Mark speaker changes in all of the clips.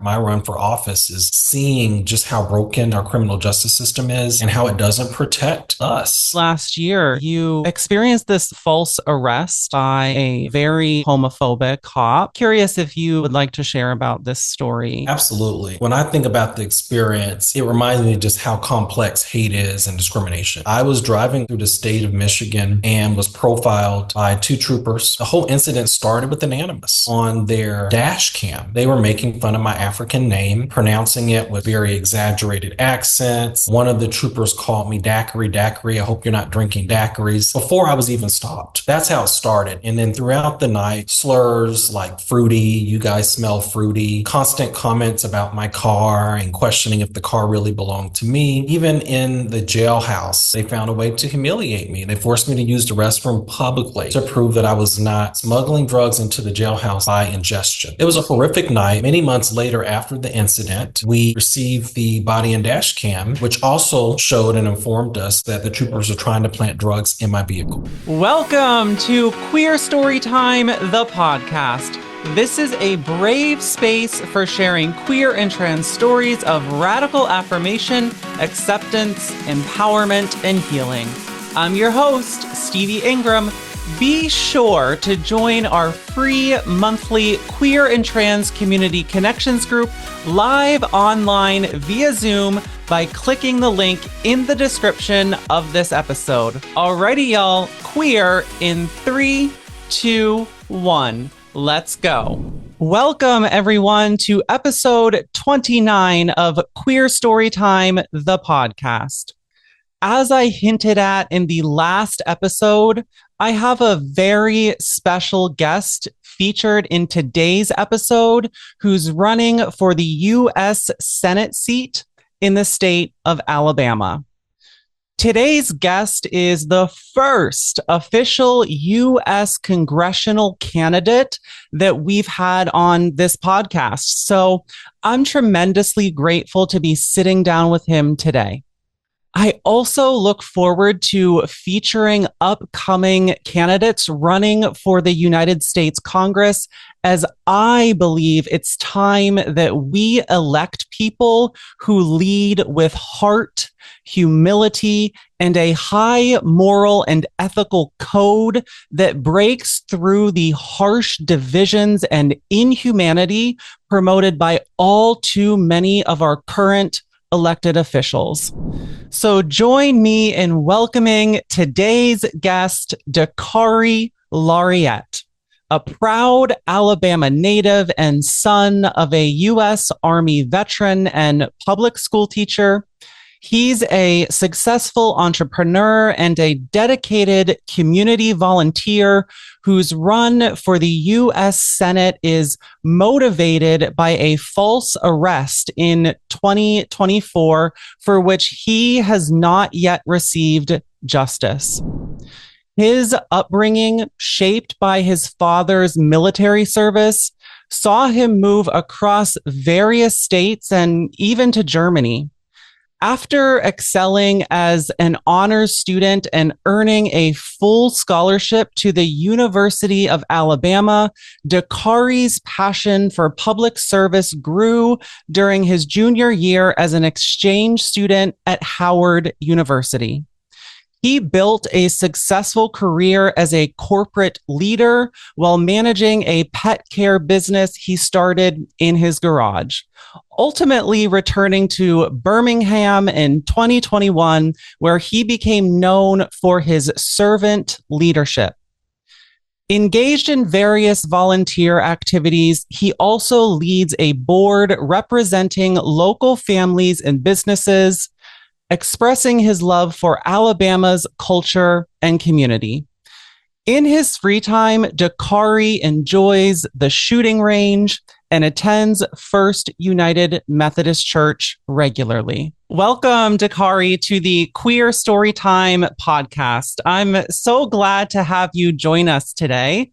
Speaker 1: My run for office is seeing just how broken our criminal justice system is and how it doesn't protect us.
Speaker 2: Last year, you experienced this false arrest by a very homophobic cop. Curious if you would like to share about this story.
Speaker 1: Absolutely. When I think about the experience, it reminds me just how complex hate is and discrimination. I was driving through the state of Michigan and was profiled by two troopers. The whole incident started with an animus on their dash cam. They were making fun of my African name, pronouncing it with very exaggerated accents. One of the troopers called me Dakarai, Dakarai. I hope you're not drinking daiquiris before I was even stopped. That's how it started. And then throughout the night, slurs like fruity, you guys smell fruity, constant comments about my car and questioning if the car really belonged to me. Even in the jailhouse, they found a way to humiliate me. They forced me to use the restroom publicly to prove that I was not smuggling drugs into the jailhouse by ingestion. It was a horrific night. Many months later, after the incident, we received the body and dash cam, which also showed and informed us that the troopers are trying to plant drugs in my vehicle.
Speaker 2: Welcome to Queer Storytime, the podcast. This is a brave space for sharing queer and trans stories of radical affirmation, acceptance, empowerment, and healing. I'm your host, Stevie Ingram. Be sure to join our free monthly queer and trans community connections group live online via Zoom by clicking the link in the description of this episode. Alrighty, y'all, queer in 3, 2, 1. Let's go. Welcome, everyone, to episode 29 of Queer Storytime, the podcast. As I hinted at in the last episode, I have a very special guest featured in today's episode who's running for the U.S. Senate seat in the state of Alabama. Today's guest is the first official U.S. congressional candidate that we've had on this podcast. So I'm tremendously grateful to be sitting down with him today. I also look forward to featuring upcoming candidates running for the United States Congress, as I believe it's time that we elect people who lead with heart, humility, and a high moral and ethical code that breaks through the harsh divisions and inhumanity promoted by all too many of our current elected officials. So join me in welcoming today's guest, Dakarai Larriett, a proud Alabama native and son of a U.S. Army veteran and public school teacher. He's a successful entrepreneur and a dedicated community volunteer whose run for the U.S. Senate is motivated by a false arrest in 2024 for which he has not yet received justice. His upbringing, shaped by his father's military service, saw him move across various states and even to Germany. After excelling as an honors student and earning a full scholarship to the University of Alabama, Dakarai's passion for public service grew during his junior year as an exchange student at Howard University. He built a successful career as a corporate leader while managing a pet care business he started in his garage, ultimately returning to Birmingham in 2021, where he became known for his servant leadership. Engaged in various volunteer activities, he also leads a board representing local families and businesses, expressing his love for Alabama's culture and community. In his free time, Dakarai enjoys the shooting range and attends First United Methodist Church regularly. Welcome, Dakarai, to the Queer Storytime podcast. I'm so glad to have you join us today.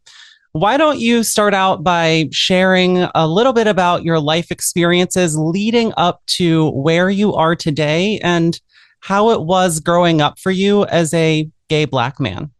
Speaker 2: Why don't you start out by sharing a little bit about your life experiences leading up to where you are today and how it was growing up for you as a gay Black man?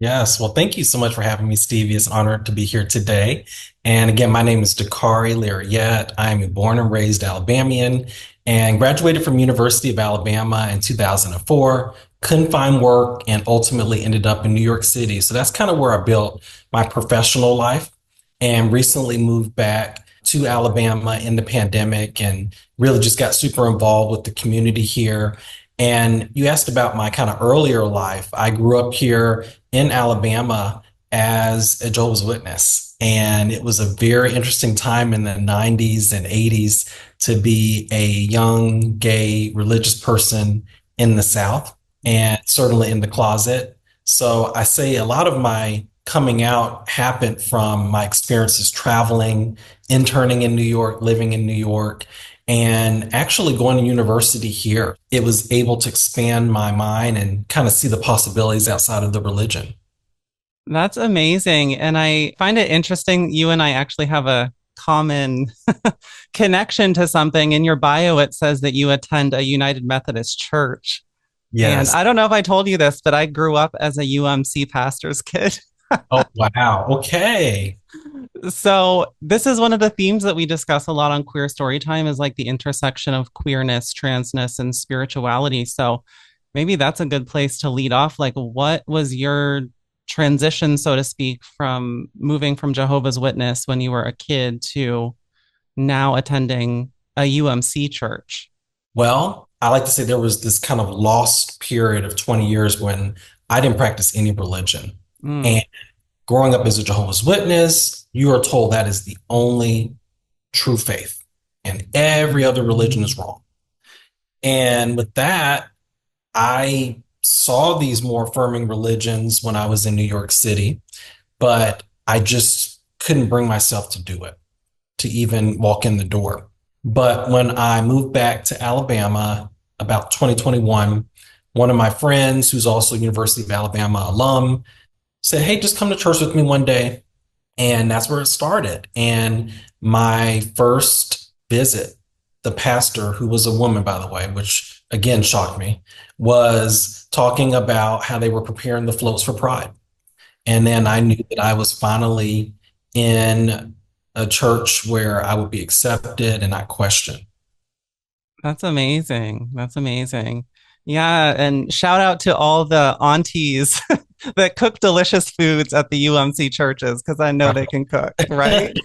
Speaker 1: Yes. Well, thank you so much for having me, Stevie. It's an honor to be here today. And again, my name is Dakarai Larriett. I'm a born and raised Alabamian and graduated from University of Alabama in 2004. Couldn't find work and ultimately ended up in New York City. So that's kind of where I built my professional life and recently moved back to Alabama in the pandemic and really just got super involved with the community here. And you asked about my kind of earlier life. I grew up here in Alabama as a Jehovah's Witness. And it was a very interesting time in the 90s and 80s to be a young gay religious person in the South and certainly in the closet. So I say a lot of my coming out happened from my experiences traveling, interning in New York, living in New York, and actually going to university here. It was able to expand my mind and kind of see the possibilities outside of the religion.
Speaker 2: That's amazing. And I find it interesting. You and I actually have a common connection to something. In your bio, it says that you attend a United Methodist church. And
Speaker 1: Yes.
Speaker 2: I don't know if I told you this, but I grew up as a UMC pastor's kid.
Speaker 1: Oh, wow. Okay.
Speaker 2: So this is one of the themes that we discuss a lot on Queer Storytime is like the intersection of queerness, transness, and spirituality. So maybe that's a good place to lead off. Like, what was your transition, so to speak, from moving from Jehovah's Witness when you were a kid to now attending a UMC church?
Speaker 1: Well, I like to say there was this kind of lost period of 20 years when I didn't practice any religion.
Speaker 2: Mm,
Speaker 1: And growing up as a Jehovah's Witness, you are told that is the only true faith, and every other religion is wrong. And with that, I saw these more affirming religions when I was in New York City, but I just couldn't bring myself to do it, to even walk in the door. But when I moved back to Alabama about 2021, one of my friends, who's also a University of Alabama alum, said, "Hey, just come to church with me one day." And that's where it started. And my first visit, the pastor, who was a woman, by the way, which again shocked me, was talking about how they were preparing the floats for Pride. And then I knew that I was finally in a church where I would be accepted and not questioned.
Speaker 2: that's amazing. That's amazing. Yeah, and shout out to all the aunties that cook delicious foods at the UMC churches because I know they can cook, right?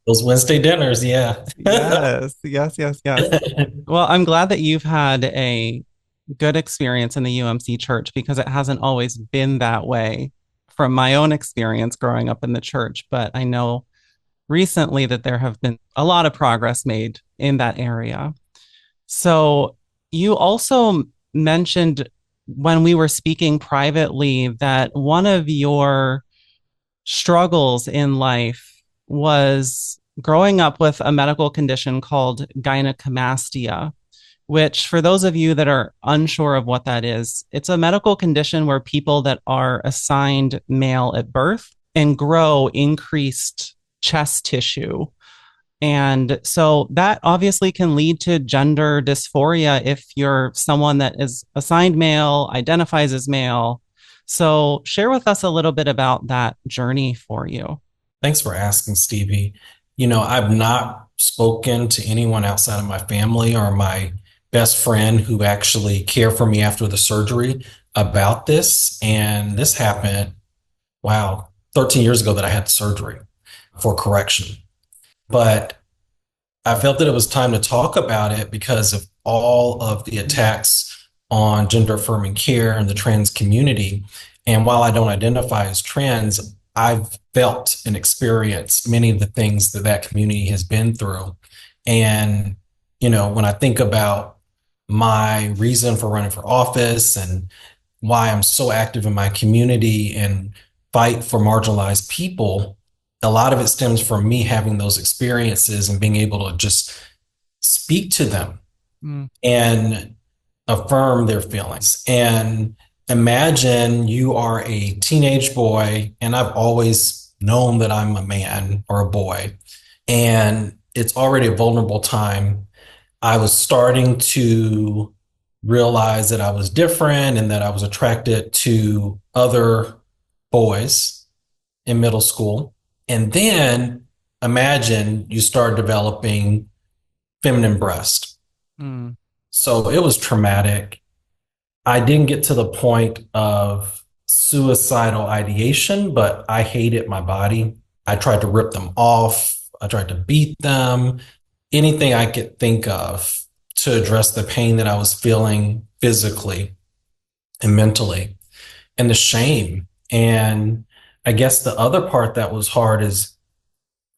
Speaker 1: Those Wednesday dinners, yeah.
Speaker 2: Yes, yes, yes, yes. Well, I'm glad that you've had a good experience in the UMC church because it hasn't always been that way from my own experience growing up in the church. But I know recently that there have been a lot of progress made in that area. So you also mentioned when we were speaking privately that one of your struggles in life was growing up with a medical condition called gynecomastia, which, for those of you that are unsure of what that is, it's a medical condition where people that are assigned male at birth and grow increased chest tissue. And so that obviously can lead to gender dysphoria if you're someone that is assigned male, identifies as male. So share with us a little bit about that journey for you.
Speaker 1: Thanks for asking, Stevie. I've not spoken to anyone outside of my family or my best friend who actually cared for me after the surgery about this. And this happened, wow, 13 years ago that I had the surgery for correction. But I felt that it was time to talk about it because of all of the attacks on gender affirming care and the trans community. And while I don't identify as trans, I've felt and experienced many of the things that that community has been through. And, when I think about my reason for running for office and why I'm so active in my community and fight for marginalized people, a lot of it stems from me having those experiences and being able to just speak to them
Speaker 2: Mm,
Speaker 1: and affirm their feelings. And imagine you are a teenage boy, and I've always known that I'm a man or a boy, and it's already a vulnerable time. I was starting to realize that I was different and that I was attracted to other boys in middle school. And then imagine you start developing feminine breast.
Speaker 2: Mm.
Speaker 1: So it was traumatic. I didn't get to the point of suicidal ideation, but I hated my body. I tried to rip them off. I tried to beat them, anything I could think of to address the pain that I was feeling physically and mentally and the shame. And I guess the other part that was hard is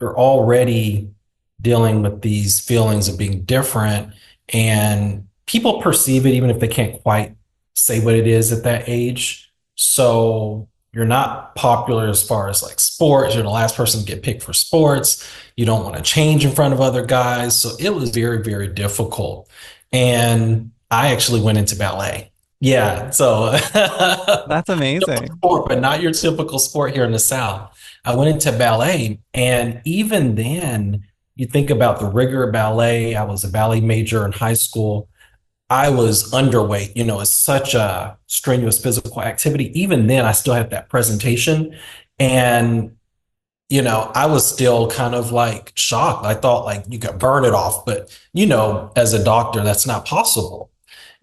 Speaker 1: you're already dealing with these feelings of being different, and people perceive it even if they can't quite say what it is at that age. So you're not popular as far as like sports. You're the last person to get picked for sports. You don't want to change in front of other guys. So it was very, very difficult. And I actually went into ballet. Yeah. So
Speaker 2: That's amazing.
Speaker 1: sport, but not your typical sport here in the South. I went into ballet, and even then, you think about the rigor of ballet. I was a ballet major in high school. I was underweight. It's such a strenuous physical activity. Even then, I still had that presentation. And, I was still kind of like shocked. I thought like you could burn it off, but, as a doctor, that's not possible.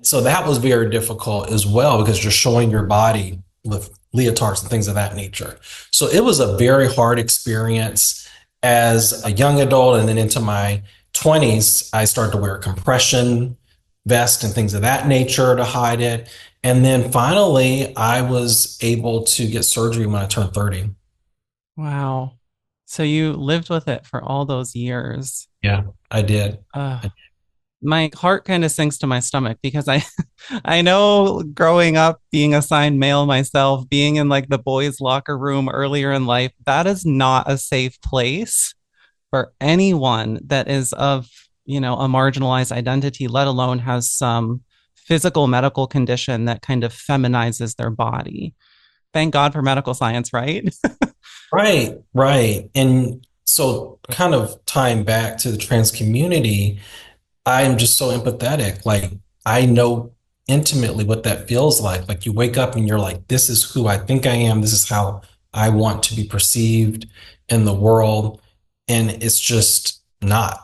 Speaker 1: So that was very difficult as well because you're showing your body with leotards and things of that nature. So it was a very hard experience as a young adult. And then into my 20s, I started to wear a compression vest and things of that nature to hide it. And then finally, I was able to get surgery when I turned 30.
Speaker 2: Wow. So you lived with it for all those years.
Speaker 1: Yeah, I did.
Speaker 2: My heart kind of sinks to my stomach because I know growing up being assigned male myself, being in like the boys' locker room earlier in life, that is not a safe place for anyone that is of, a marginalized identity, let alone has some physical medical condition that kind of feminizes their body. Thank God for medical science, right?
Speaker 1: Right, right. And so kind of tying back to the trans community, I am just so empathetic. Like I know intimately what that feels like. Like you wake up and you're like, this is who I think I am. This is how I want to be perceived in the world. And it's just not,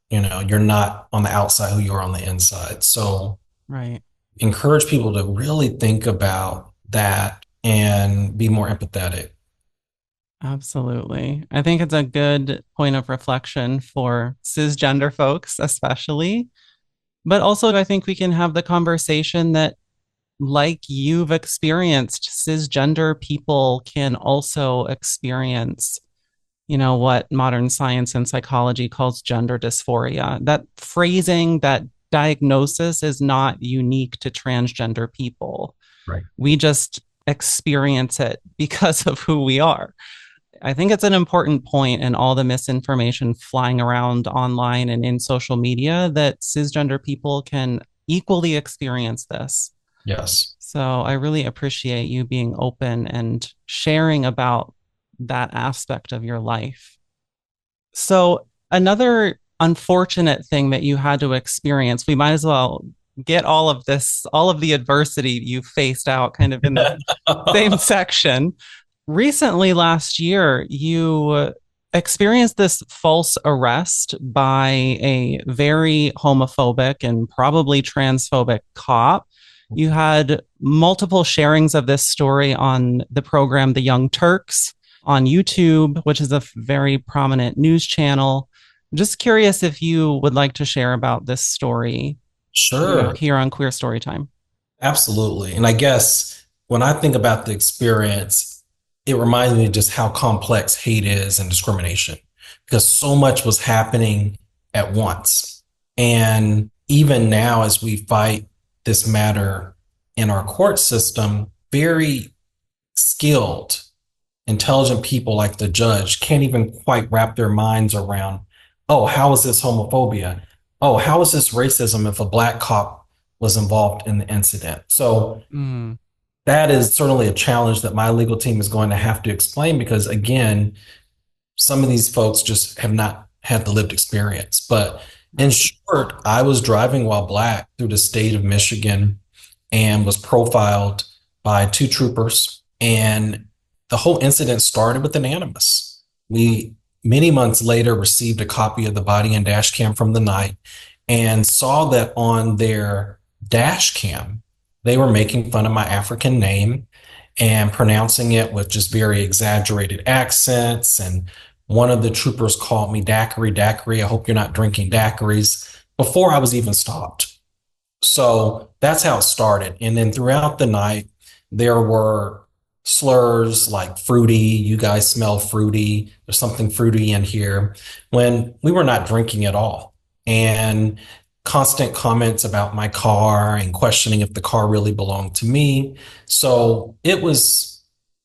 Speaker 1: you're not on the outside who you are on the inside. So
Speaker 2: Right.
Speaker 1: encourage people to really think about that and be more empathetic.
Speaker 2: Absolutely. I think it's a good point of reflection for cisgender folks, especially. But also, I think we can have the conversation that, like you've experienced, cisgender people can also experience, what modern science and psychology calls gender dysphoria. That phrasing, that diagnosis is not unique to transgender people.
Speaker 1: Right.
Speaker 2: We just experience it because of who we are. I think it's an important point in all the misinformation flying around online and in social media that cisgender people can equally experience this.
Speaker 1: Yes.
Speaker 2: So I really appreciate you being open and sharing about that aspect of your life. So, another unfortunate thing that you had to experience, we might as well get all of this, all of the adversity you faced out kind of in the same section. Recently, last year, you experienced this false arrest by a very homophobic and probably transphobic cop. You had multiple sharings of this story on the program The Young Turks on YouTube, which is a very prominent news channel. I'm just curious if you would like to share about this story,
Speaker 1: Sure.
Speaker 2: here on Queer Storytime.
Speaker 1: Absolutely. And I guess when I think about the experience, it reminds me just how complex hate is and discrimination because so much was happening at once. And even now, as we fight this matter in our court system, very skilled, intelligent people like the judge can't even quite wrap their minds around, oh, how is this homophobia? Oh, how is this racism if a Black cop was involved in the incident? So that is certainly a challenge that my legal team is going to have to explain because, again, some of these folks just have not had the lived experience. But in short, I was driving while Black through the state of Michigan and was profiled by two troopers. And The whole incident started with an animus. We, many months later, received a copy of the body and dash cam from the night and saw that on their dash cam, they were making fun of my African name and pronouncing it with just very exaggerated accents. And one of the troopers called me Dakarai, Dakarai. I hope you're not drinking daiquiris before I was even stopped. So that's how it started. And then throughout the night, there were slurs like fruity, you guys smell fruity, there's something fruity in here, when we were not drinking at all. And constant comments about my car and questioning if the car really belonged to me. So it was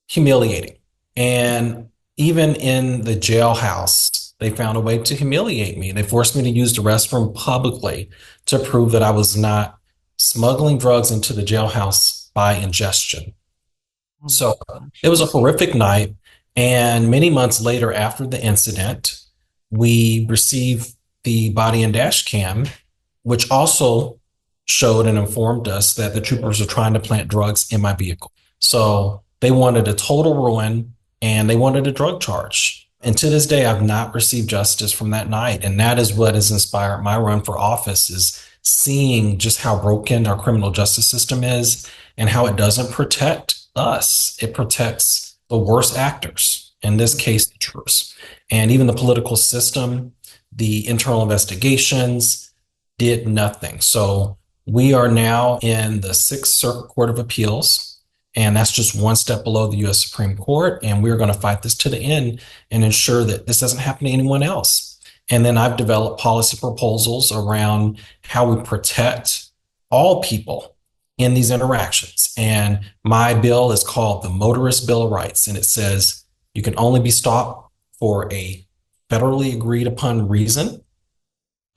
Speaker 1: humiliating. And even in the jailhouse, they found a way to humiliate me. They forced me to use the restroom publicly to prove that I was not smuggling drugs into the jailhouse by ingestion.
Speaker 2: Oh my
Speaker 1: So it
Speaker 2: gosh.
Speaker 1: was a horrific night. And many months later, after the incident, we received the body and dash cam, which also showed and informed us that the troopers are trying to plant drugs in my vehicle. So they wanted a total ruin and they wanted a drug charge. And to this day, I've not received justice from that night. And that is what has inspired my run for office, is seeing just how broken our criminal justice system is and how it doesn't protect us. It protects the worst actors, in this case, the troopers. And even the political system, the internal investigations did nothing. So we are now in the Sixth Circuit Court of Appeals, and that's just one step below the U.S. Supreme Court. And we're going to fight this to the end and ensure that this doesn't happen to anyone else. And then I've developed policy proposals around how we protect all people in these interactions. And my bill is called the Motorist Bill of Rights. And it says you can only be stopped for a federally agreed upon reason,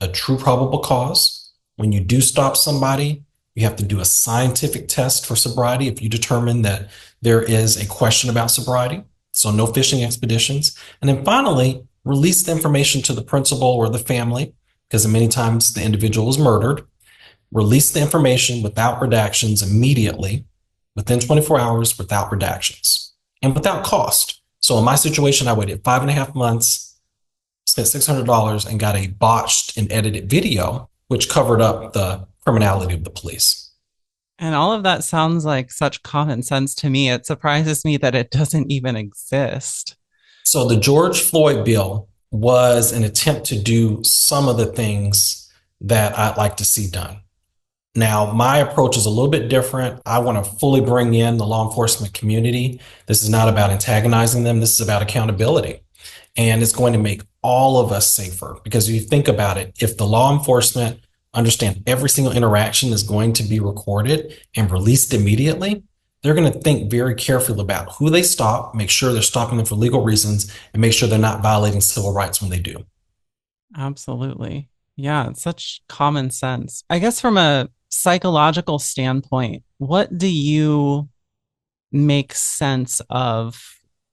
Speaker 1: a true probable cause. When you do stop somebody, you have to do a scientific test for sobriety if you determine that there is a question about sobriety. So no fishing expeditions. And then finally, release the information to the principal or the family, because many times the individual is murdered. Release the information without redactions immediately, within 24 hours, without redactions and without cost. So in my situation, I waited 5.5 months, spent $600 and got a botched and edited video, which covered up the criminality of the police.
Speaker 2: And all of that sounds like such common sense to me. It surprises me that it doesn't even exist.
Speaker 1: So the George Floyd bill was an attempt to do some of the things that I'd like to see done. Now, my approach is a little bit different. I want to fully bring in the law enforcement community. This is not about antagonizing them. This is about accountability. And it's going to make all of us safer, because if you think about it, if the law enforcement understand every single interaction is going to be recorded and released immediately, they're going to think very carefully about who they stop, make sure they're stopping them for legal reasons, and make sure they're not violating civil rights when they do.
Speaker 2: Absolutely. Yeah, it's such common sense. I guess from a psychological standpoint, what do you make sense of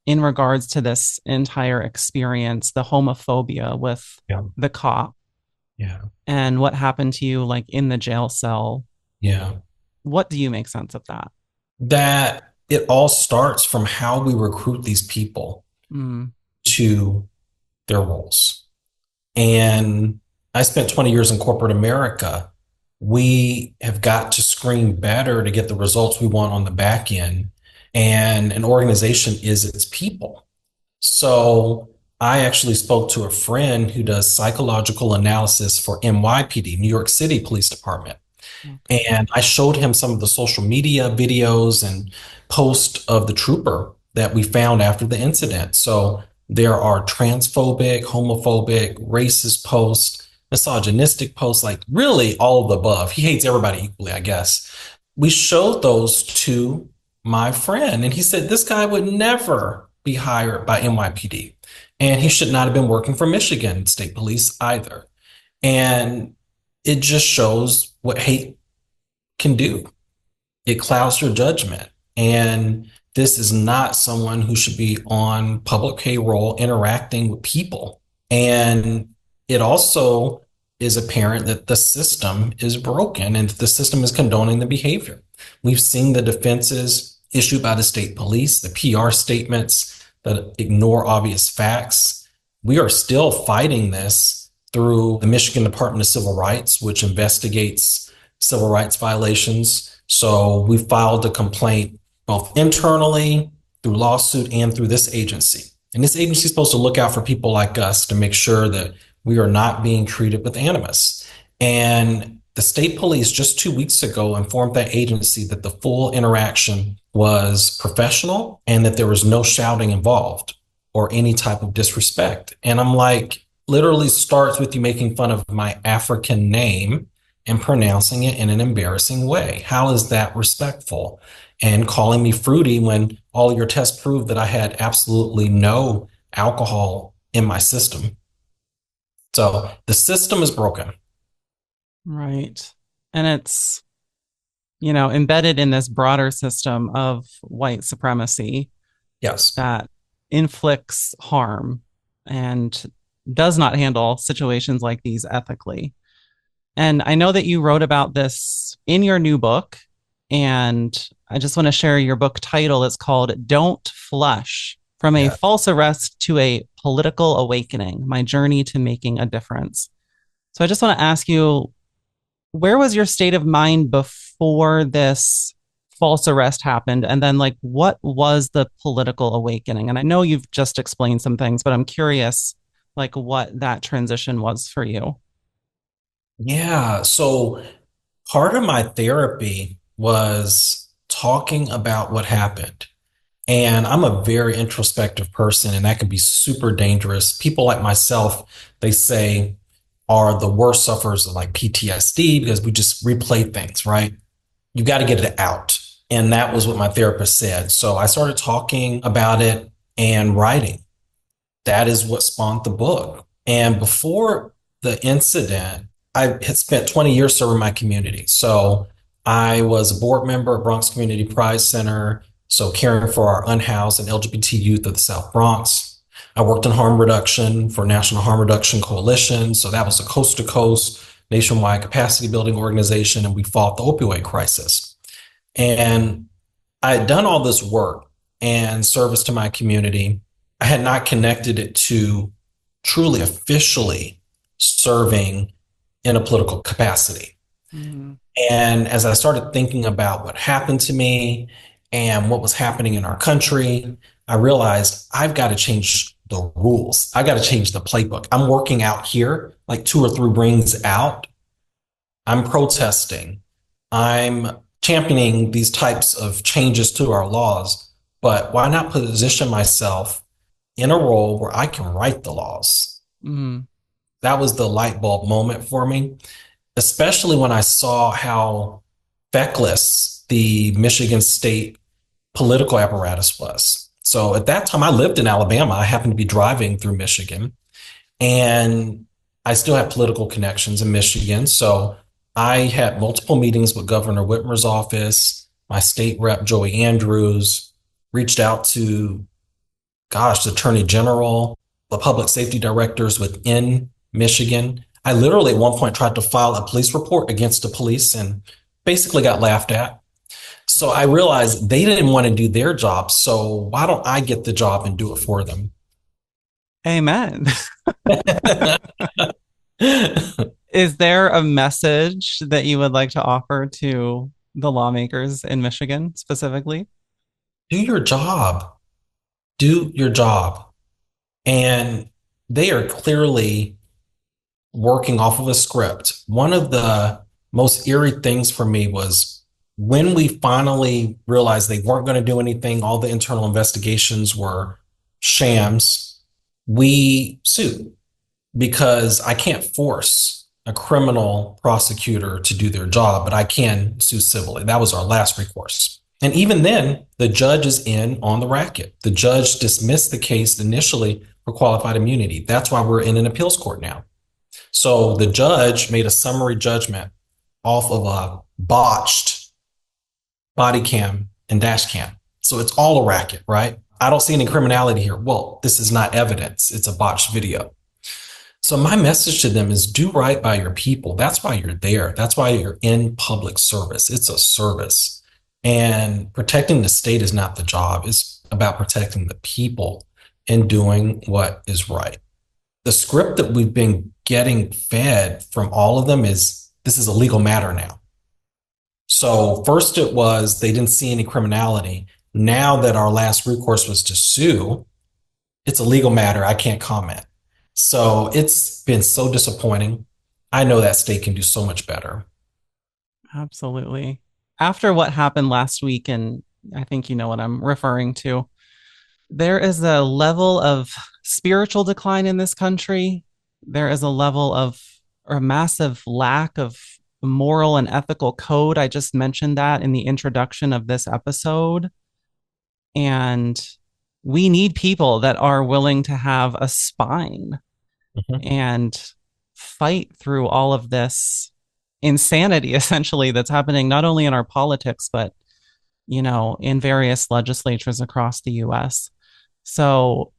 Speaker 2: in regards to this entire experience, the homophobia with
Speaker 1: Yeah.
Speaker 2: the cop
Speaker 1: Yeah.
Speaker 2: and what happened to you like in the jail cell?
Speaker 1: Yeah.
Speaker 2: What do you make sense of that?
Speaker 1: That it all starts from how we recruit these people
Speaker 2: Mm,
Speaker 1: to their roles. And I spent 20 years in corporate America. We have got to screen better to get the results we want on the back end. And an organization is its people. So I actually spoke to a friend who does psychological analysis for NYPD, New York City Police Department.
Speaker 2: okay.
Speaker 1: And I showed him some of the social media videos and posts of the trooper that we found after the incident. So there are transphobic, homophobic, racist posts, misogynistic posts, like really all of the above. He hates everybody equally, I guess. We showed those to my friend, and he said this guy would never be hired by NYPD. And he should not have been working for Michigan State Police either. And it just shows what hate can do. It clouds your judgment. And this is not someone who should be on public payroll interacting with people. And it also is apparent that the system is broken and the system is condoning the behavior. We've seen the defenses issued by the state police, the PR statements that ignore obvious facts. We are still fighting this through the Michigan Department of Civil Rights, which investigates civil rights violations. So we filed a complaint both internally, through lawsuit, and through this agency. And this agency is supposed to look out for people like us to make sure that we are not being treated with animus. And the state police just 2 weeks ago informed that agency that the full interaction was professional and that there was no shouting involved or any type of disrespect. And I'm like, literally starts with you making fun of my African name and pronouncing it in an embarrassing way. How is that respectful? And calling me fruity when all your tests proved that I had absolutely no alcohol in my system. So the system is broken.
Speaker 2: Right. And it's, embedded in this broader system of white supremacy.
Speaker 1: Yes.
Speaker 2: That inflicts harm and does not handle situations like these ethically. And I know that you wrote about this in your new book, and I just want to share your book title. It's called Don't Flush: From a False Arrest to a Political Awakening, My Journey to Making a Difference. So I just want to ask you, where was your state of mind before this false arrest happened? And then what was the political awakening? And I know you've just explained some things, but I'm curious, what that transition was for you.
Speaker 1: Yeah. So part of my therapy was talking about what happened. And I'm a very introspective person, and that can be super dangerous. People like myself, they say, are the worst sufferers of PTSD because we just replay things, right? You got to get it out. And that was what my therapist said. So I started talking about it and writing. That is what spawned the book. And before the incident, I had spent 20 years serving my community. So I was a board member at Bronx Community Pride Center, so caring for our unhoused and LGBT youth of the South Bronx. I worked in harm reduction for National Harm Reduction Coalition. So that was a coast to coast nationwide capacity building organization, and we fought the opioid crisis. And I had done all this work and service to my community. I had not connected it to truly officially serving in a political capacity. Mm-hmm. And as I started thinking about what happened to me and what was happening in our country, I realized I've got to change the rules. I got to change the playbook. I'm working out here, 2 or 3 rings out. I'm protesting. I'm championing these types of changes to our laws, but why not position myself in a role where I can write the laws? Mm-hmm. That was the light bulb moment for me, especially when I saw how feckless the Michigan state political apparatus was. So at that time, I lived in Alabama. I happened to be driving through Michigan, and I still have political connections in Michigan. So I had multiple meetings with Governor Whitmer's office, my state rep, Joey Andrews, reached out to, the Attorney General, the public safety directors within Michigan. I literally at one point tried to file a police report against the police and basically got laughed at. So I realized they didn't want to do their job. So why don't I get the job and do it for them?
Speaker 2: Amen. Is there a message that you would like to offer to the lawmakers in Michigan specifically?
Speaker 1: Do your job. Do your job. And they are clearly working off of a script. One of the most eerie things for me was when we finally realized they weren't going to do anything, all the internal investigations were shams, we sued because I can't force a criminal prosecutor to do their job, but I can sue civilly. That was our last recourse. And even then, the judge is in on the racket. The judge dismissed the case initially for qualified immunity. That's why we're in an appeals court now. So the judge made a summary judgment off of a botched body cam and dash cam. So it's all a racket, right? I don't see any criminality here. Well, this is not evidence. It's a botched video. So my message to them is do right by your people. That's why you're there. That's why you're in public service. It's a service. And protecting the state is not the job. It's about protecting the people and doing what is right. The script that we've been getting fed from all of them is this is a legal matter now. So first it was they didn't see any criminality. Now that our last recourse was to sue, it's a legal matter. I can't comment. So it's been so disappointing. I know that state can do so much better.
Speaker 2: Absolutely. After what happened last week, and I think you know what I'm referring to, there is a level of spiritual decline in this country. There is a level of or a massive lack of moral and ethical code. I just mentioned that in the introduction of this episode. And we need people that are willing to have a spine
Speaker 1: Mhm.
Speaker 2: and fight through all of this insanity, essentially, that's happening not only in our politics, but, in various legislatures across the US. So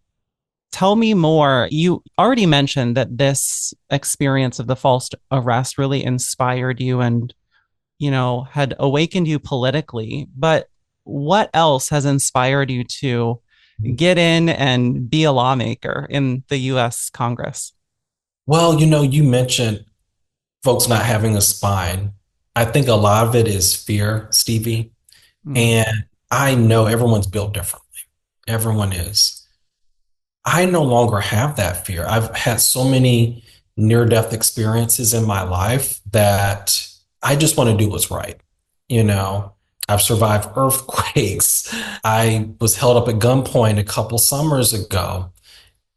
Speaker 2: tell me more. You already mentioned that this experience of the false arrest really inspired you and, had awakened you politically. But what else has inspired you to get in and be a lawmaker in the US Congress?
Speaker 1: Well, you mentioned folks not having a spine. I think a lot of it is fear, Stevie.
Speaker 2: Mm,
Speaker 1: And I know everyone's built differently. Everyone is. I no longer have that fear. I've had so many near-death experiences in my life that I just want to do what's right. You know, I've survived earthquakes. I was held up at gunpoint a couple summers ago.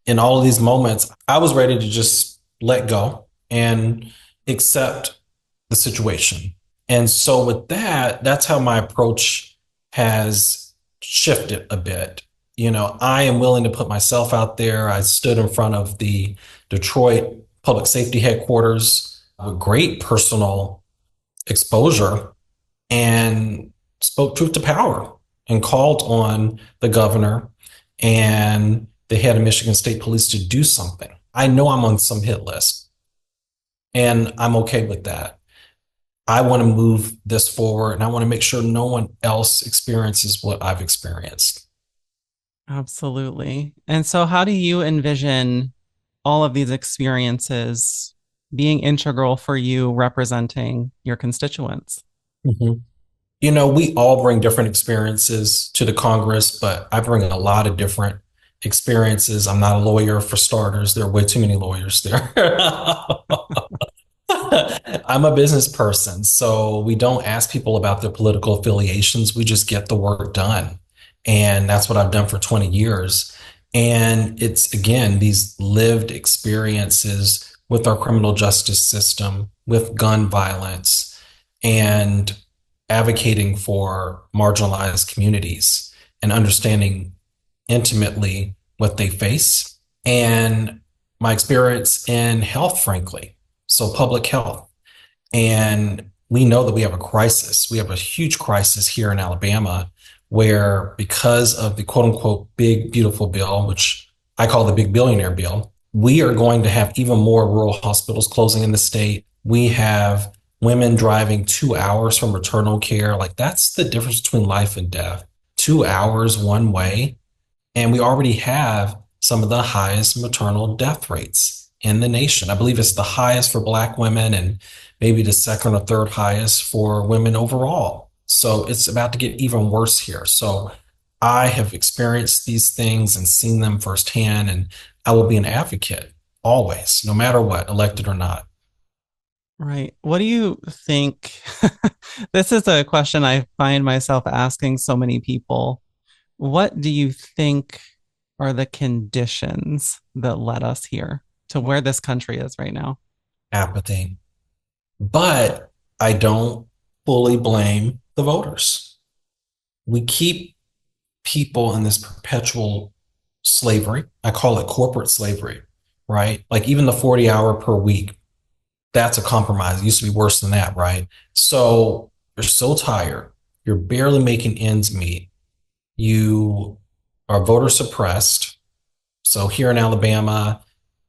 Speaker 1: In all of these moments, I was ready to just let go and accept the situation. And so with that, that's how my approach has shifted a bit. I am willing to put myself out there. I stood in front of the Detroit Public Safety Headquarters with great personal exposure and spoke truth to power and called on the governor and the head of Michigan State Police to do something. I know I'm on some hit list and I'm okay with that. I want to move this forward and I want to make sure no one else experiences what I've experienced.
Speaker 2: absolutely. And so, how do you envision all of these experiences being integral for you representing your constituents?
Speaker 1: Mhm. We all bring different experiences to the Congress, but I bring a lot of different experiences. I'm not a lawyer for starters. There are way too many lawyers there. I'm a business person, so we don't ask people about their political affiliations. We just get the work done. And that's what I've done for 20 years. And it's, again, these lived experiences with our criminal justice system, with gun violence, and advocating for marginalized communities and understanding intimately what they face. And my experience in health, frankly. So, public health. And we know that we have a crisis. We have a huge crisis here in Alabama where, because of the quote unquote big, beautiful bill, which I call the big billionaire bill, we are going to have even more rural hospitals closing in the state. We have women driving 2 hours for maternal care. Like, that's the difference between life and death. 2 hours one way. And we already have some of the highest maternal death rates in the nation. I believe it's the highest for Black women and maybe the second or third highest for women overall. So it's about to get even worse here. So I have experienced these things and seen them firsthand, and I will be an advocate always, no matter what, elected or not.
Speaker 2: Right. What do you think? This is a question I find myself asking so many people. What do you think are the conditions that led us here to where this country is right now?
Speaker 1: Apathy. But I don't fully blame the voters. We keep people in this perpetual slavery. I call it corporate slavery, right? Like, even the 40-hour per week, that's a compromise. It used to be worse than that, right? So you're so tired. You're barely making ends meet. You are voter suppressed. So here in Alabama,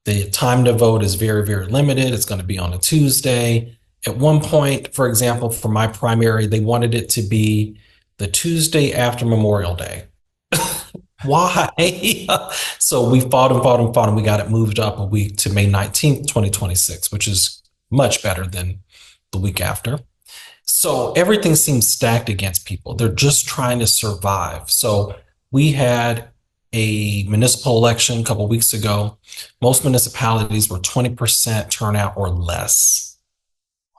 Speaker 1: the time to vote is very, very limited. It's going to be on a Tuesday. At one point, for example, for my primary, they wanted it to be the Tuesday after Memorial Day. Why? So we fought and fought and fought, and we got it moved up a week to May 19th, 2026, which is much better than the week after. So everything seems stacked against people. They're just trying to survive. So we had a municipal election a couple of weeks ago. Most municipalities were 20% turnout or less.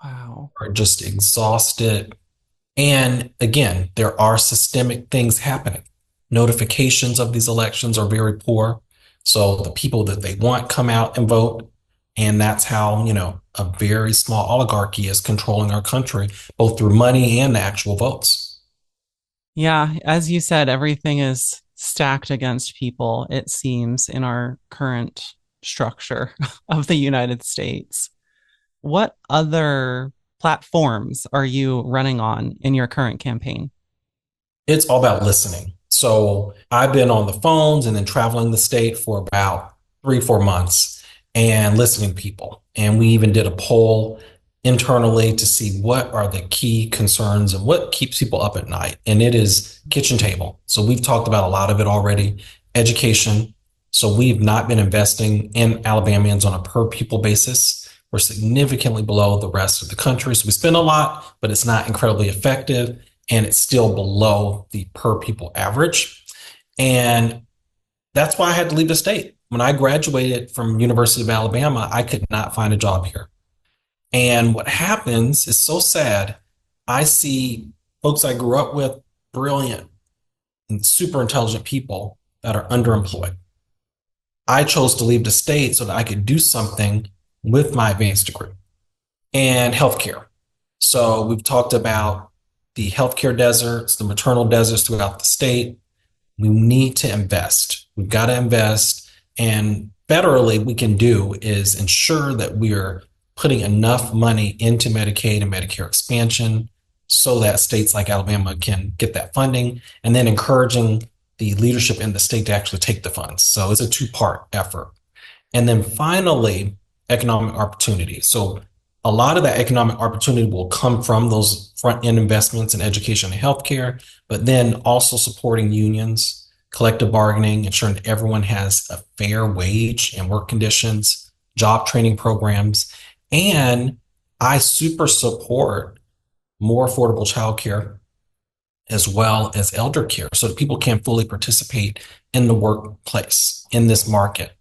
Speaker 2: Wow.
Speaker 1: Are just exhausted. And again, there are systemic things happening. Notifications of these elections are very poor. So the people that they want come out and vote. And that's how, a very small oligarchy is controlling our country, both through money and the actual votes.
Speaker 2: Yeah, as you said, everything is stacked against people, it seems, in our current structure of the United States. What other platforms are you running on in your current campaign?
Speaker 1: It's all about listening. So I've been on the phones and then traveling the state for about 3, 4 months and listening to people. And we even did a poll internally to see what are the key concerns and what keeps people up at night. And it is kitchen table. So we've talked about a lot of it already. Education. So we've not been investing in Alabamians on a per pupil basis. We're significantly below the rest of the country. So we spend a lot, but it's not incredibly effective. And it's still below the per pupil average. And that's why I had to leave the state. When I graduated from University of Alabama, I could not find a job here. And what happens is so sad. I see folks I grew up with, brilliant and super intelligent people that are underemployed. I chose to leave the state so that I could do something with my advanced degree and healthcare. So we've talked about the healthcare deserts, the maternal deserts throughout the state. We need to invest. We've got to invest. And federally, we can do is ensure that we're putting enough money into Medicaid and Medicare expansion so that states like Alabama can get that funding, and then encouraging the leadership in the state to actually take the funds. So it's a two-part effort. And then finally, economic opportunity. So a lot of that economic opportunity will come from those front-end investments in education and healthcare, but then also supporting unions, collective bargaining, ensuring that everyone has a fair wage and work conditions, job training programs. And I super support more affordable childcare as well as elder care so that people can fully participate in the workplace in this market.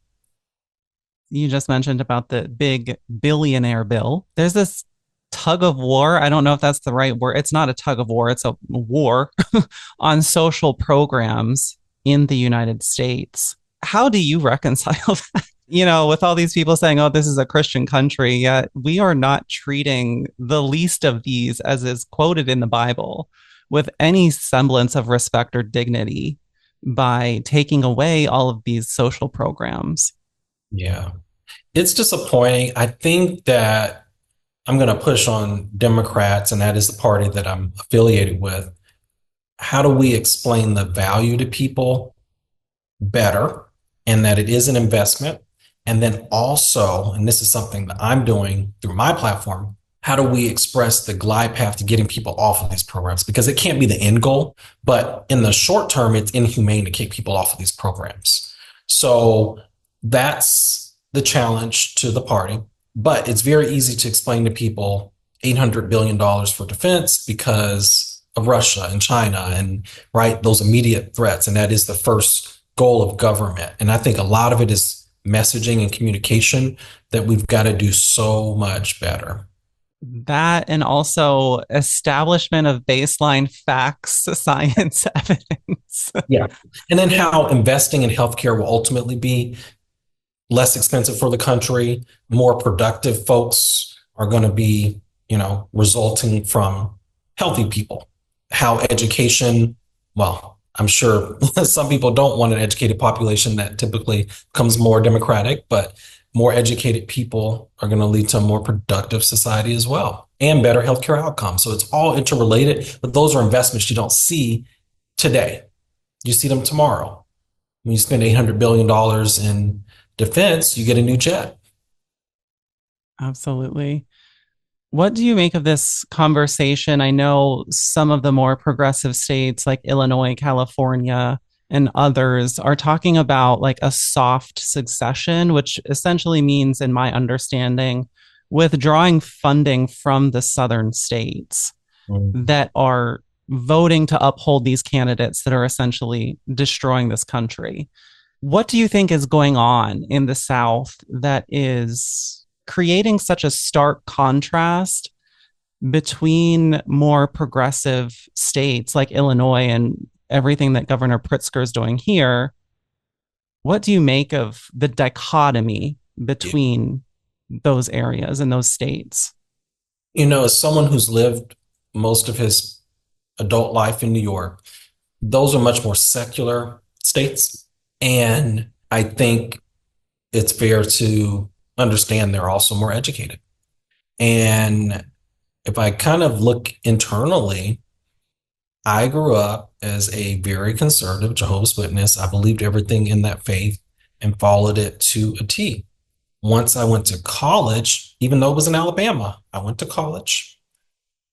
Speaker 2: You just mentioned about the big billionaire bill. There's this tug of war. I don't know if that's the right word. It's not a tug of war, it's a war on social programs in the United States. How do you reconcile that? With all these people saying, oh, this is a Christian country, yet we are not treating the least of these, as is quoted in the Bible, with any semblance of respect or dignity by taking away all of these social programs.
Speaker 1: Yeah, it's disappointing. I think that I'm going to push on Democrats, and that is the party that I'm affiliated with. How do we explain the value to people better and that it is an investment? And then also, and this is something that I'm doing through my platform, how do we express the glide path to getting people off of these programs? Because it can't be the end goal, but in the short term, it's inhumane to kick people off of these programs. So that's the challenge to the party. But it's very easy to explain to people $800 billion for defense because of Russia and China and right, those immediate threats. And that is the first goal of government. And I think a lot of it is messaging and communication that we've got to do so much better.
Speaker 2: That and also establishment of baseline facts, science, evidence.
Speaker 1: Yeah. And then how investing in healthcare will ultimately be less expensive for the country. More productive folks are going to be, resulting from healthy people. How education, well, I'm sure some people don't want an educated population that typically becomes more democratic, but more educated people are going to lead to a more productive society as well and better healthcare outcomes. So it's all interrelated, but those are investments you don't see today. You see them tomorrow. When you spend $800 billion in defense, you get a new jet.
Speaker 2: Absolutely. What do you make of this conversation? I know some of the more progressive states like Illinois, California, and others are talking about like a soft succession, which essentially means, in my understanding, withdrawing funding from the southern states
Speaker 1: Mm.
Speaker 2: that are voting to uphold these candidates that are essentially destroying this country. What do you think is going on in the South that is creating such a stark contrast between more progressive states like Illinois and everything that Governor Pritzker is doing here? What do you make of the dichotomy
Speaker 1: Yeah.
Speaker 2: between those areas and those states?
Speaker 1: As someone who's lived most of his adult life in New York, those are much more secular states. And I think it's fair to understand they're also more educated. And if I kind of look internally, I grew up as a very conservative Jehovah's Witness. I believed everything in that faith and followed it to a T. Once I went to college, even though it was in Alabama, I went to college.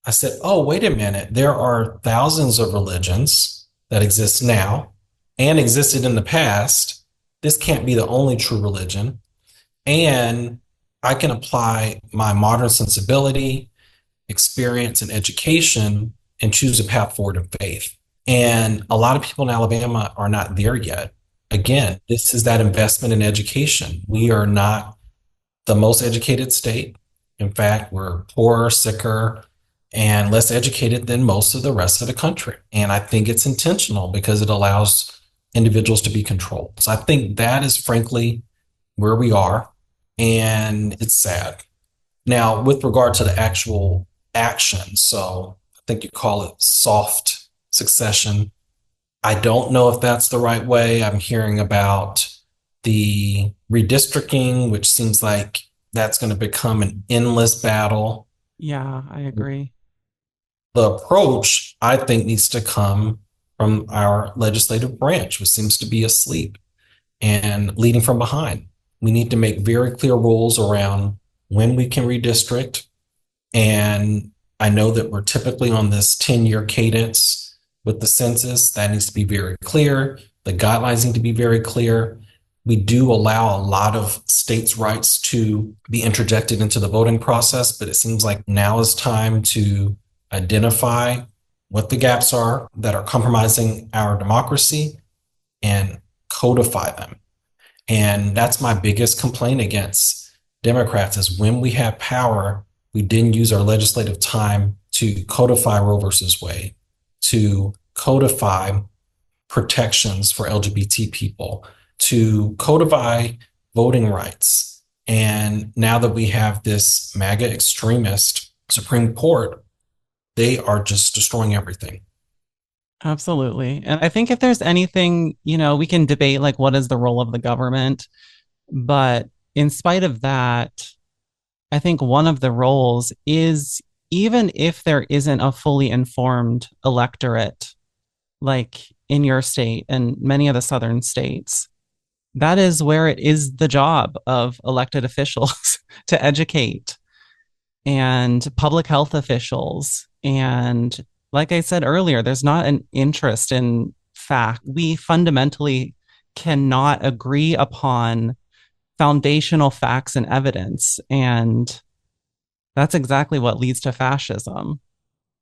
Speaker 1: I said, oh, wait a minute. There are thousands of religions that exist now and existed in the past. This can't be the only true religion. And I can apply my modern sensibility, experience, and education and choose a path forward in faith. And a lot of people in Alabama are not there yet. Again, this is that investment in education. We are not the most educated state. In fact, we're poorer, sicker, and less educated than most of the rest of the country. And I think it's intentional because it allows individuals to be controlled. So I think that is frankly where we are. And it's sad. Now, with regard to the actual action, so I think you call it soft succession. I don't know if that's the right way. I'm hearing about the redistricting, which seems like that's going to become an endless battle.
Speaker 2: Yeah, I agree.
Speaker 1: The approach, I think, needs to come from our legislative branch, which seems to be asleep and leading from behind. We need to make very clear rules around when we can redistrict. And I know that we're typically on this 10-year cadence with the census. That needs to be very clear. The guidelines need to be very clear. We do allow a lot of states' rights to be interjected into the voting process, but it seems like now is time to identify what the gaps are that are compromising our democracy and codify them. And that's my biggest complaint against Democrats is when we have power, we didn't use our legislative time to codify Roe versus Wade, to codify protections for LGBT people, to codify voting rights. And now that we have this MAGA extremist Supreme Court, they are just destroying everything.
Speaker 2: Absolutely. And I think if there's anything, we can debate like what is the role of the government, but in spite of that, I think one of the roles is even if there isn't a fully informed electorate, like in your state and many of the southern states, that is where it is the job of elected officials to educate and public health officials. And like I said earlier, there's not an interest in fact. We fundamentally cannot agree upon foundational facts and evidence. And that's exactly what leads to fascism.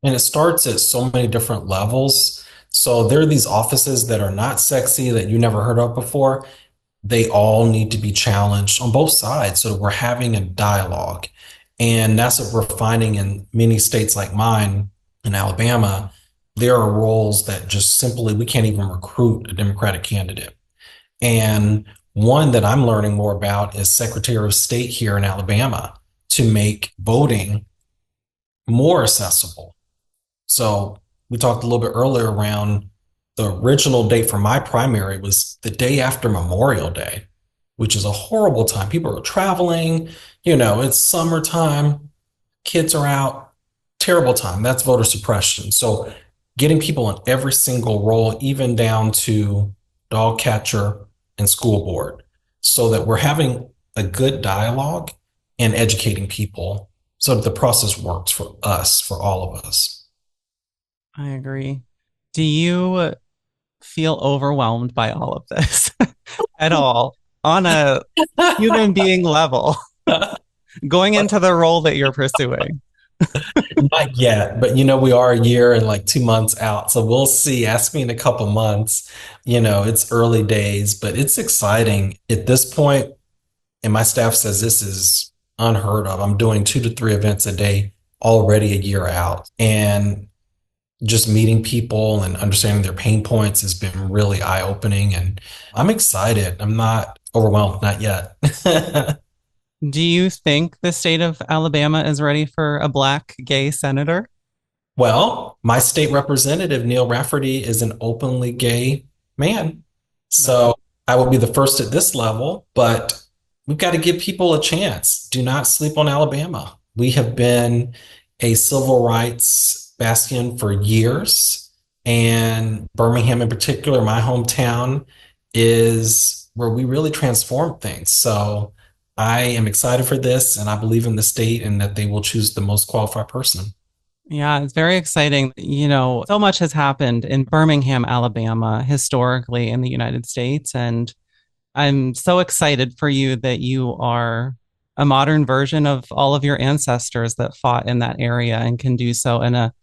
Speaker 1: And it starts at so many different levels. So there are these offices that are not sexy that you never heard of before. They all need to be challenged on both sides so that we're having a dialogue. And that's what we're finding in many states like mine in Alabama. There are roles that just simply we can't even recruit a Democratic candidate. And one that I'm learning more about is Secretary of State here in Alabama to make voting more accessible. So we talked a little bit earlier around the original date for my primary was the day after Memorial Day, which is a horrible time. People are traveling, it's summertime, kids are out, terrible time. That's voter suppression. So getting people in every single role, even down to dog catcher and school board, so that we're having a good dialogue and educating people so that the process works for us, for all of us.
Speaker 2: I agree. Do you feel overwhelmed by all of this at all on a human being level going into the role that you're pursuing?
Speaker 1: Not yet, but we are a year and like 2 months out. So we'll see. Ask me in a couple months. It's early days, but it's exciting at this point. And my staff says this is unheard of. I'm doing 2 to 3 events a day already a year out. And just meeting people and understanding their pain points has been really eye-opening. And I'm excited. I'm not overwhelmed, not yet.
Speaker 2: Do you think the state of Alabama is ready for a Black gay senator?
Speaker 1: Well, my state representative, Neil Rafferty, is an openly gay man. So I will be the first at this level, but we've got to give people a chance. Do not sleep on Alabama. We have been a civil rights bastion for years. And Birmingham, in particular, my hometown, is where we really transform things. So I am excited for this, and I believe in the state and that they will choose the most qualified person.
Speaker 2: Yeah, it's very exciting. So much has happened in Birmingham, Alabama, historically in the United States. And I'm so excited for you that you are a modern version of all of your ancestors that fought in that area and can do so in a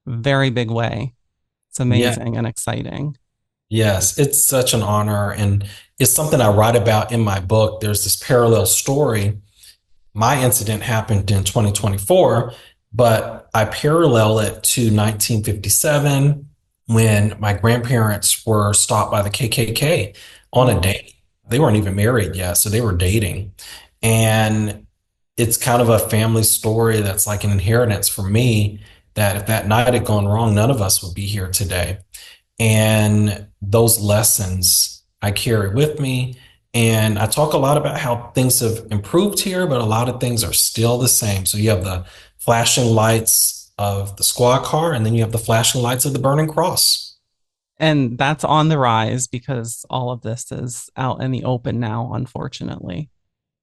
Speaker 2: very big way. It's
Speaker 1: Yeah.
Speaker 2: amazing and exciting.
Speaker 1: Yes, it's such an honor. And it's something I write about in my book. There's this parallel story. My incident happened in 2024, but I parallel it to 1957 when my grandparents were stopped by the KKK on a date. They weren't even married yet, so they were dating. And it's kind of a family story that's like an inheritance for me that if that night had gone wrong, none of us would be here today. And those lessons I carry with me. And I talk a lot about how things have improved here, but a lot of things are still the same. So you have the flashing lights of the squad car, and then you have the flashing lights of the burning cross.
Speaker 2: And that's on the rise because all of this is out in the open now, unfortunately.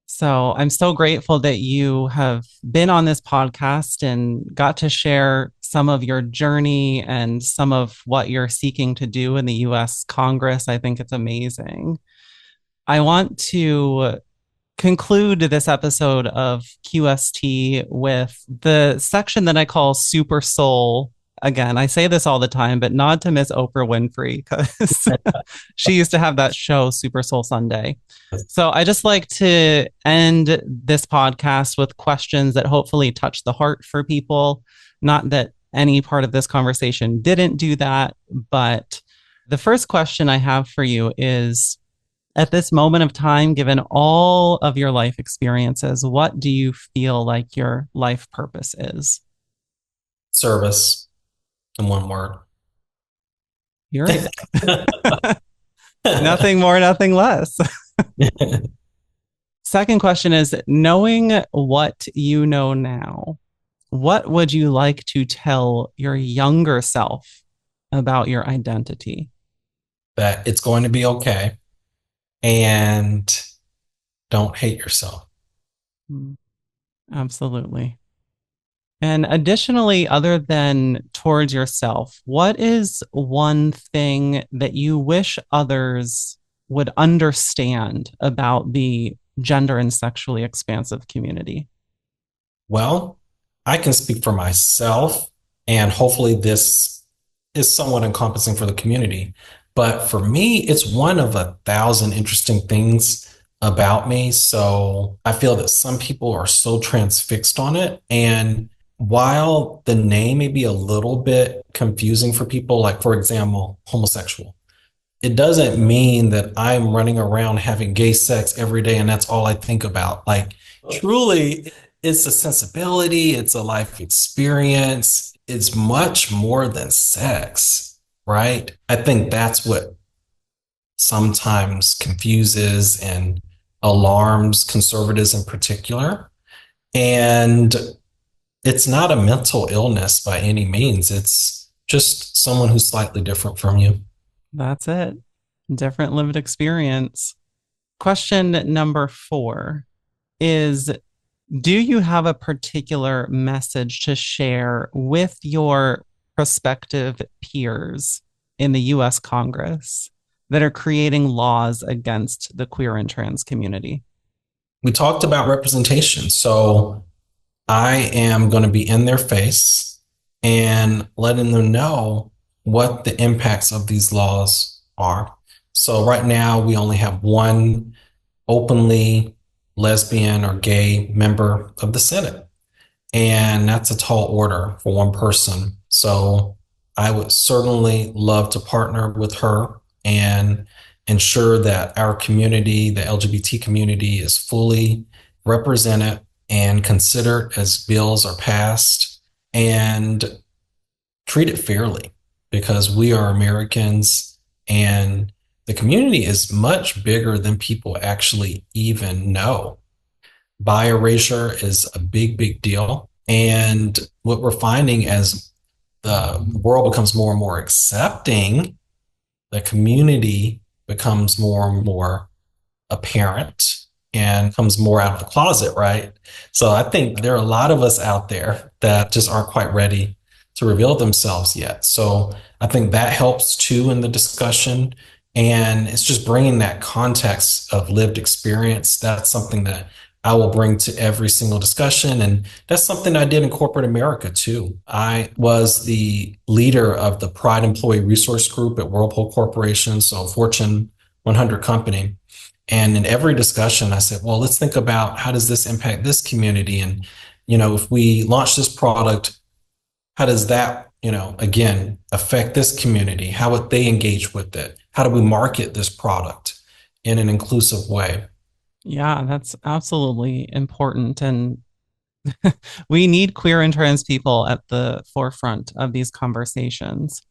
Speaker 2: So I'm so grateful that you have been on this podcast and got to share some of your journey and some of what you're seeking to do in the US Congress. I think it's amazing. I want to conclude this episode of QST with the section that I call Super Soul. Again, I say this all the time, but nod to Miss Oprah Winfrey because she used to have that show, Super Soul Sunday. So I just like to end this podcast with questions that hopefully touch the heart for people. Not that any part of this conversation didn't do that, but the first question I have for you is, at this moment of time, given all of your life experiences, what do you feel like your life purpose is?
Speaker 1: Service in one word.
Speaker 2: Period. Nothing more, nothing less. Second question is, knowing what you know now, what would you like to tell your younger self about your identity?
Speaker 1: That it's going to be okay, and don't hate yourself.
Speaker 2: Absolutely. And additionally, other than towards yourself, what is one thing that you wish others would understand about the gender and sexually expansive community?
Speaker 1: Well, I can speak for myself, and hopefully this is somewhat encompassing for the community. But for me, it's one of 1,000 interesting things about me. So I feel that some people are so transfixed on it. And while the name may be a little bit confusing for people, like, for example, homosexual, it doesn't mean that I'm running around having gay sex every day and that's all I think about. Like, truly, it's a sensibility, it's a life experience, it's much more than sex, right? I think that's what sometimes confuses and alarms conservatives in particular. And it's not a mental illness by any means. It's just someone who's slightly different from you.
Speaker 2: That's it. Different lived experience. Question number 4 is, Do you have a particular message to share with your prospective peers in the US Congress that are creating laws against the queer and trans community?
Speaker 1: We talked about representation. So I am going to be in their face and letting them know what the impacts of these laws are. So right now, we only have one openly lesbian or gay member of the Senate. And that's a tall order for one person. So I would certainly love to partner with her and ensure that our community, the LGBT community, is fully represented and considered as bills are passed and treated fairly because we are Americans and the community is much bigger than people actually even know. Bi erasure is a big, big deal. And what we're finding as the world becomes more and more accepting, the community becomes more and more apparent and comes more out of the closet, right? So I think there are a lot of us out there that just aren't quite ready to reveal themselves yet. So I think that helps too in the discussion. And it's just bringing that context of lived experience. That's something that I will bring to every single discussion. And that's something I did in corporate America too. I was the leader of the Pride Employee Resource Group at Whirlpool Corporation, so Fortune 100 company. And in every discussion, I said, well, let's think about how does this impact this community? And, if we launch this product, how does that, again, affect this community? How would they engage with it? How do we market this product in an inclusive way?
Speaker 2: Yeah, that's absolutely important. And we need queer and trans people at the forefront of these conversations.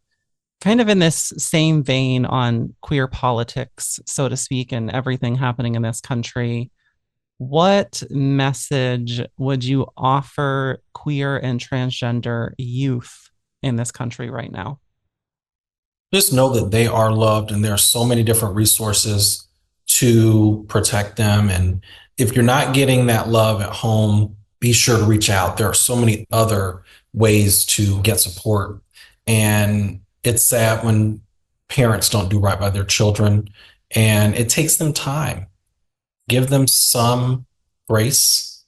Speaker 2: Kind of in this same vein on queer politics, so to speak, and everything happening in this country, what message would you offer queer and transgender youth in this country right now?
Speaker 1: Just know that they are loved and there are so many different resources to protect them. And if you're not getting that love at home, be sure to reach out. There are so many other ways to get support. And it's sad when parents don't do right by their children, and it takes them time. Give them some grace.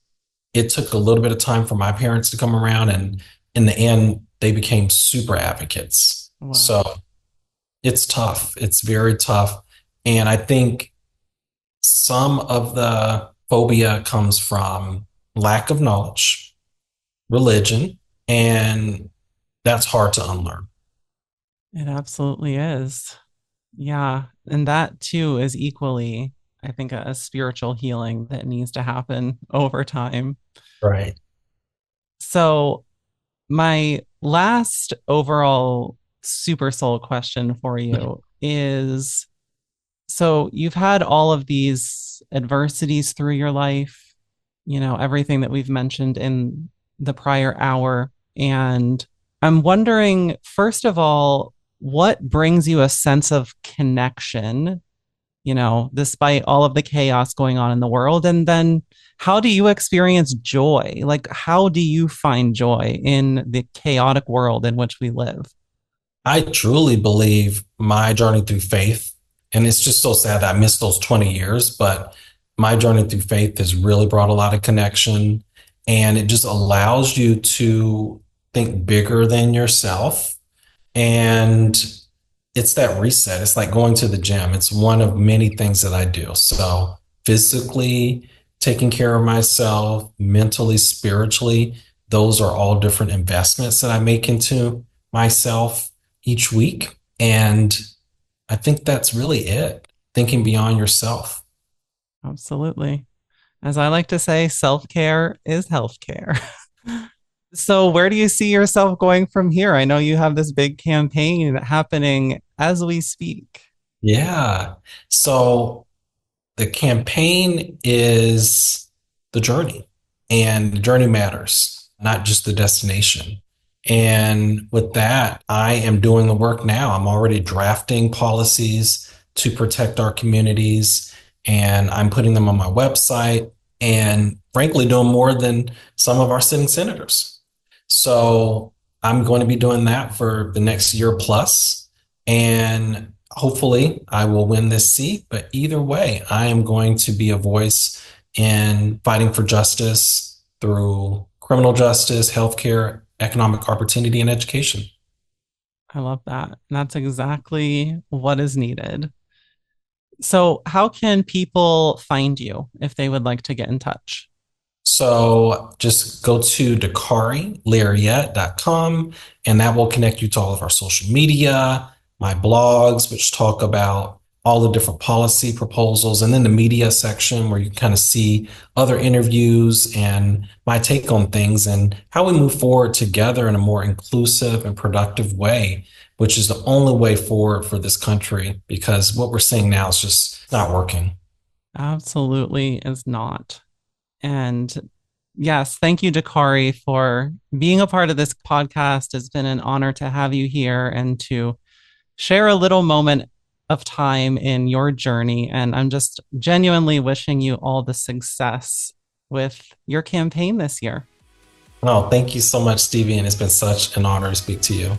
Speaker 1: It took a little bit of time for my parents to come around, and in the end, they became super advocates.
Speaker 2: Wow.
Speaker 1: So it's tough. It's very tough. And I think some of the phobia comes from lack of knowledge, religion, and that's hard to unlearn.
Speaker 2: It absolutely is. Yeah. And that too is equally, I think, a spiritual healing that needs to happen over time.
Speaker 1: Right.
Speaker 2: So, my last overall super soul question for you is, so you've had all of these adversities through your life, everything that we've mentioned in the prior hour. And I'm wondering, first of all, what brings you a sense of connection, despite all of the chaos going on in the world? And then how do you experience joy? Like, how do you find joy in the chaotic world in which we live?
Speaker 1: I truly believe my journey through faith, and it's just so sad that I missed those 20 years, but my journey through faith has really brought a lot of connection, and it just allows you to think bigger than yourself. And it's that reset. It's like going to the gym. It's one of many things that I do. So physically, taking care of myself, mentally, spiritually, those are all different investments that I make into myself each week. And I think that's really it. Thinking beyond yourself.
Speaker 2: Absolutely. As I like to say, self-care is healthcare. So where do you see yourself going from here? I know you have this big campaign happening as we speak.
Speaker 1: Yeah. So the campaign is the journey, and the journey matters, not just the destination. And with that, I am doing the work now. I'm already drafting policies to protect our communities, and I'm putting them on my website. And frankly doing more than some of our sitting senators. So I'm going to be doing that for the next year plus, and hopefully I will win this seat. But either way, I am going to be a voice in fighting for justice through criminal justice, healthcare, economic opportunity, and education.
Speaker 2: I love that. That's exactly what is needed. So, how can people find you if they would like to get in touch?
Speaker 1: So just go to DakariLarriett.com, and that will connect you to all of our social media, my blogs, which talk about all the different policy proposals, and then the media section where you kind of see other interviews and my take on things and how we move forward together in a more inclusive and productive way, which is the only way forward for this country, because what we're seeing now is just not working.
Speaker 2: Absolutely is not. And yes, thank you, Dakarai, for being a part of this podcast. It's been an honor to have you here and to share a little moment of time in your journey. And I'm just genuinely wishing you all the success with your campaign this year.
Speaker 1: Oh, thank you so much, Stevie. And it's been such an honor to speak to you.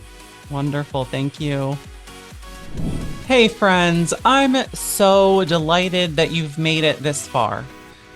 Speaker 2: Wonderful. Thank you. Hey, friends, I'm so delighted that you've made it this far.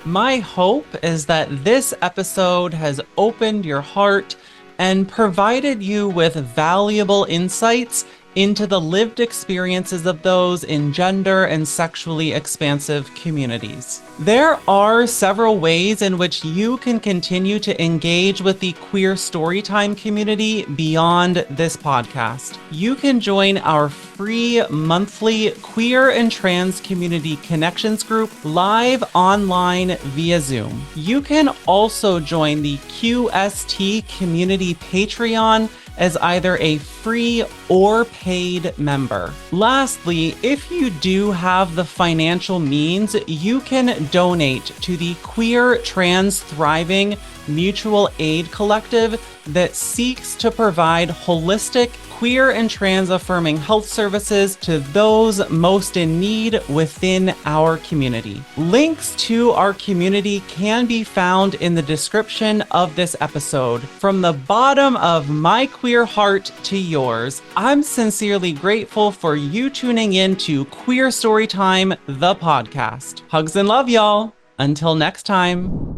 Speaker 2: My hope is that this episode has opened your heart and provided you with valuable insights into the lived experiences of those in gender and sexually expansive communities. There are several ways in which you can continue to engage with the queer Storytime community beyond this podcast. You can join our free monthly queer and trans community connections group live online via Zoom. You can also join the QST community Patreon as either a free or paid member. Lastly, if you do have the financial means, you can donate to the Queer Trans Thriving Mutual Aid Collective that seeks to provide holistic, queer and trans affirming health services to those most in need within our community. Links to our community can be found in the description of this episode. From the bottom of my queer heart to yours, I'm sincerely grateful for you tuning in to Queer Storytime, the podcast. Hugs and love, y'all. Until next time.